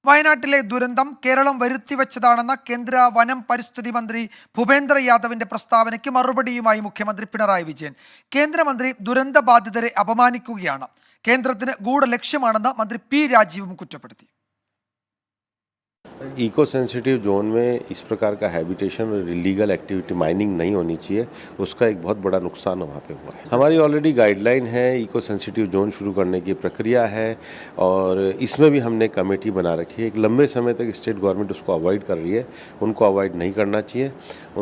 വയനാട്ടിലെ ദുരന്തം കേരളം വരുത്തിവെച്ചതാണെന്ന കേന്ദ്ര വനം പരിസ്ഥിതി മന്ത്രി ഭൂപേന്ദ്ര യാദവിന്റെ പ്രസ്താവനയ്ക്ക് മറുപടിയുമായി മുഖ്യമന്ത്രി പിണറായി വിജയൻ. കേന്ദ്രമന്ത്രി ദുരന്ത ബാധിതരെ അപമാനിക്കുകയാണ്, കേന്ദ്രത്തിന് ഗൂഢലക്ഷ്യമാണെന്ന് മന്ത്രി പി രാജീവും കുറ്റപ്പെടുത്തി. इको सेंसिटिव जोन में इस प्रकार का हैबिटेशन और इलीगल एक्टिविटी माइनिंग नहीं होनी चाहिए, उसका एक बहुत बड़ा नुकसान वहाँ पे हुआ है। हमारी ऑलरेडी गाइडलाइन है, इको सेंसिटिव जोन शुरू करने की प्रक्रिया है और इसमें भी हमने कमेटी बना रखी है। एक लंबे समय तक स्टेट गवर्नमेंट उसको अवॉइड कर रही है, उनको अवॉइड नहीं करना चाहिए।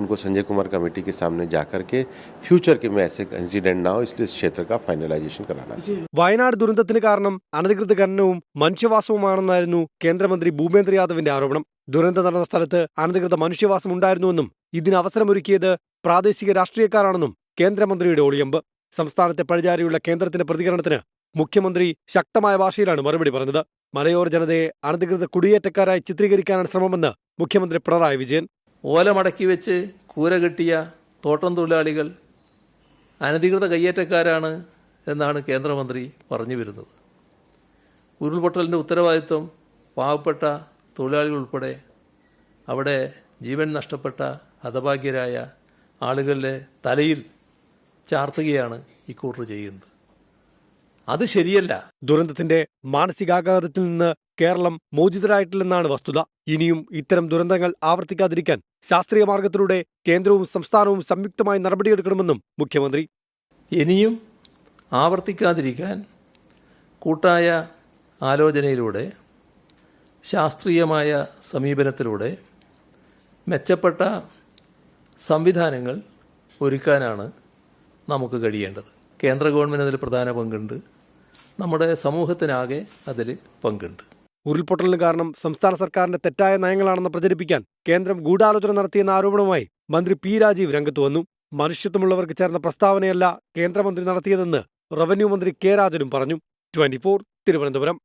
उनको संजय कुमार कमेटी के सामने जा करके फ्यूचर के में ऐसे इंसिडेंट ना हो, इसलिए इस क्षेत्र का फाइनलाइजेशन कराना चाहिए. വയനാട് ദുരന്തത്തിന് കാരണം അനധികൃത ഖനനവും മനുഷ്യവാസവുമാണെന്നായിരുന്നു കേന്ദ്രമന്ത്രി ഭൂപേന്ദ്ര യാദവിന്റെ ആരോപണം. ദുരന്തം നടന്ന സ്ഥലത്ത് അനധികൃത മനുഷ്യവാസം ഉണ്ടായിരുന്നുവെന്നും ഇതിന് അവസരമൊരുക്കിയത് പ്രാദേശിക രാഷ്ട്രീയക്കാരാണെന്നും കേന്ദ്രമന്ത്രിയുടെ ഒളിയമ്പ്. സംസ്ഥാനത്തെ പഴിചാരിയുള്ള കേന്ദ്രത്തിന്റെ പ്രതികരണത്തിന് മുഖ്യമന്ത്രി ശക്തമായ ഭാഷയിലാണ് മറുപടി പറഞ്ഞത്. മലയോര ജനതയെ അനധികൃത കുടിയേറ്റക്കാരായി ചിത്രീകരിക്കാനാണ് ശ്രമമെന്ന് മുഖ്യമന്ത്രി പിണറായി വിജയൻ. ഓല മടക്കി വെച്ച് കൂര കെട്ടിയ തോട്ടം തൊഴിലാളികൾ അനധികൃത കയ്യേറ്റക്കാരാണ് എന്നാണ് കേന്ദ്രമന്ത്രി പറഞ്ഞു വരുന്നത്. ഉരുൾപൊട്ടലിൻ്റെ ഉത്തരവാദിത്വം പാവപ്പെട്ട തൊഴിലാളികൾ ഉൾപ്പെടെ അവിടെ ജീവൻ നഷ്ടപ്പെട്ട ഹതഭാഗ്യരായ ആളുകളുടെ തലയിൽ ചാർത്തുകയാണ് ഇക്കൂട്ടർ ചെയ്യുന്നത്. അത് ശരിയല്ല. ദുരന്തത്തിന്റെ മാനസികാഘാതത്തിൽ നിന്ന് കേരളം മോചിതരായിട്ടില്ലെന്നാണ് വസ്തുത. ഇനിയും ഇത്തരം ദുരന്തങ്ങൾ ആവർത്തിക്കാതിരിക്കാൻ ശാസ്ത്രീയ മാർഗത്തിലൂടെ കേന്ദ്രവും സംസ്ഥാനവും സംയുക്തമായി നടപടിയെടുക്കണമെന്നും മുഖ്യമന്ത്രി. ഇനിയും ആവർത്തിക്കാതിരിക്കാൻ കൂട്ടായ ആലോചനയിലൂടെ ശാസ്ത്രീയമായ സമീപനത്തിലൂടെ മെച്ചപ്പെട്ട സംവിധാനങ്ങൾ ഒരുക്കാനാണ് നമുക്ക് കഴിയേണ്ടത്. കേന്ദ്ര ഗവൺമെൻറ് അതിൽ പ്രധാന പങ്കുണ്ട്, നമ്മുടെ സമൂഹത്തിനാകെ അതിൽ പങ്കുണ്ട്. ഉരുൾപൊട്ടലിന് കാരണം സംസ്ഥാന സർക്കാരിന്റെ തെറ്റായ നയങ്ങളാണെന്ന് പ്രചരിപ്പിക്കാൻ കേന്ദ്രം ഗൂഢാലോചന നടത്തിയെന്ന ആരോപണവുമായി മന്ത്രി പി രാജീവ് രംഗത്ത് വന്നു. മനുഷ്യത്വമുള്ളവർക്ക് ചേർന്ന പ്രസ്താവനയല്ല കേന്ദ്രമന്ത്രി നടത്തിയതെന്ന് റവന്യൂ മന്ത്രി കെ രാജനും പറഞ്ഞു. 24 തിരുവനന്തപുരം.